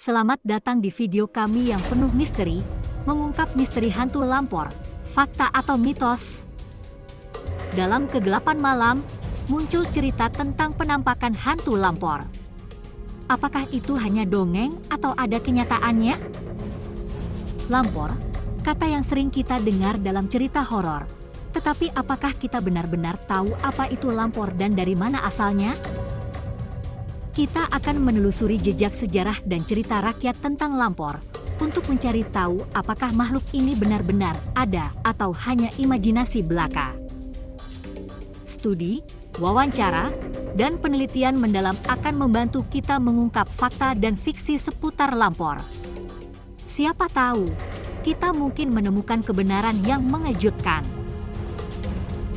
Selamat datang di video kami yang penuh misteri, mengungkap misteri hantu Lampor, fakta atau mitos. Dalam kegelapan malam, muncul cerita tentang penampakan hantu Lampor. Apakah itu hanya dongeng atau ada kenyataannya? Lampor, kata yang sering kita dengar dalam cerita horor. Tetapi apakah kita benar-benar tahu apa itu Lampor dan dari mana asalnya? Kita akan menelusuri jejak sejarah dan cerita rakyat tentang Lampor untuk mencari tahu apakah makhluk ini benar-benar ada atau hanya imajinasi belaka. Studi, wawancara, dan penelitian mendalam akan membantu kita mengungkap fakta dan fiksi seputar Lampor. Siapa tahu, kita mungkin menemukan kebenaran yang mengejutkan.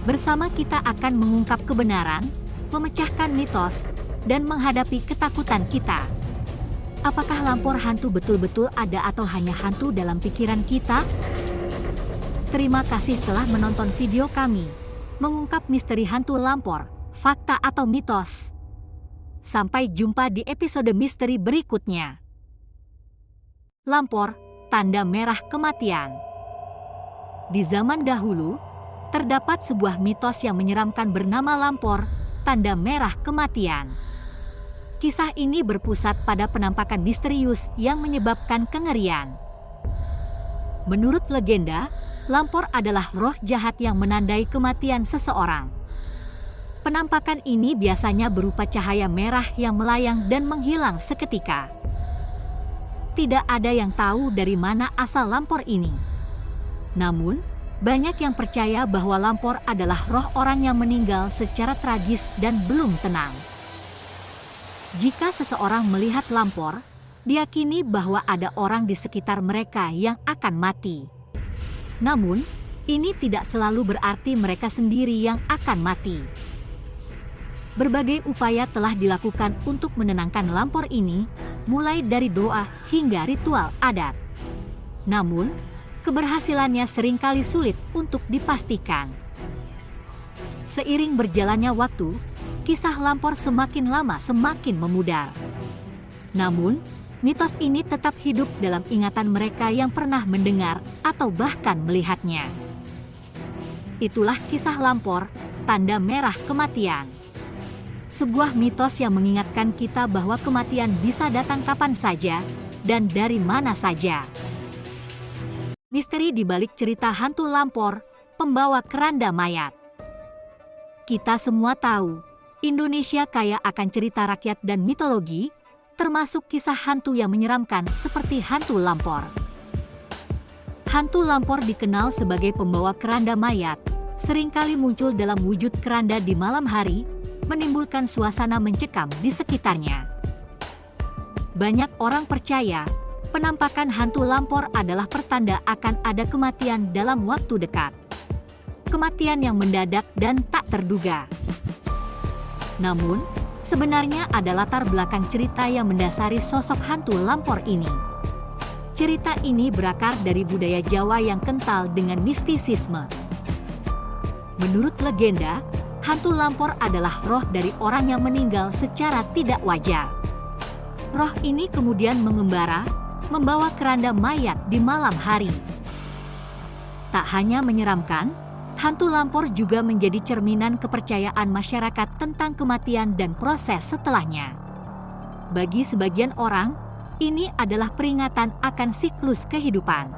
Bersama kita akan mengungkap kebenaran, memecahkan mitos, dan menghadapi ketakutan kita. Apakah Lampor hantu betul-betul ada atau hanya hantu dalam pikiran kita? Terima kasih telah menonton video kami, mengungkap misteri hantu Lampor, fakta atau mitos. Sampai jumpa di episode misteri berikutnya. Lampor, tanda merah kematian. Di zaman dahulu, terdapat sebuah mitos yang menyeramkan bernama Lampor, tanda merah kematian. Kisah ini berpusat pada penampakan misterius yang menyebabkan kengerian. Menurut legenda, Lampor adalah roh jahat yang menandai kematian seseorang. Penampakan ini biasanya berupa cahaya merah yang melayang dan menghilang seketika. Tidak ada yang tahu dari mana asal Lampor ini. Namun, banyak yang percaya bahwa Lampor adalah roh orang yang meninggal secara tragis dan belum tenang. Jika seseorang melihat Lampor, diyakini bahwa ada orang di sekitar mereka yang akan mati. Namun, ini tidak selalu berarti mereka sendiri yang akan mati. Berbagai upaya telah dilakukan untuk menenangkan Lampor ini, mulai dari doa hingga ritual adat. Namun, keberhasilannya seringkali sulit untuk dipastikan. Seiring berjalannya waktu, kisah Lampor semakin lama semakin memudar. Namun, mitos ini tetap hidup dalam ingatan mereka yang pernah mendengar atau bahkan melihatnya. Itulah kisah Lampor, tanda merah kematian. Sebuah mitos yang mengingatkan kita bahwa kematian bisa datang kapan saja dan dari mana saja. Misteri di balik cerita hantu Lampor, pembawa keranda mayat. Kita semua tahu, Indonesia kaya akan cerita rakyat dan mitologi, termasuk kisah hantu yang menyeramkan seperti hantu Lampor. Hantu Lampor dikenal sebagai pembawa keranda mayat, seringkali muncul dalam wujud keranda di malam hari, menimbulkan suasana mencekam di sekitarnya. Banyak orang percaya, penampakan hantu Lampor adalah pertanda akan ada kematian dalam waktu dekat. Kematian yang mendadak dan tak terduga. Namun, sebenarnya ada latar belakang cerita yang mendasari sosok hantu Lampor ini. Cerita ini berakar dari budaya Jawa yang kental dengan mistisisme. Menurut legenda, hantu Lampor adalah roh dari orang yang meninggal secara tidak wajar. Roh ini kemudian mengembara, membawa keranda mayat di malam hari. Tak hanya menyeramkan, hantu Lampor juga menjadi cerminan kepercayaan masyarakat tentang kematian dan proses setelahnya. Bagi sebagian orang, ini adalah peringatan akan siklus kehidupan.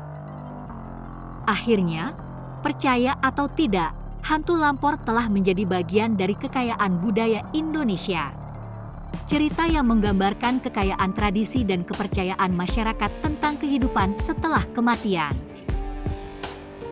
Akhirnya, percaya atau tidak, hantu Lampor telah menjadi bagian dari kekayaan budaya Indonesia. Cerita yang menggambarkan kekayaan tradisi dan kepercayaan masyarakat tentang kehidupan setelah kematian.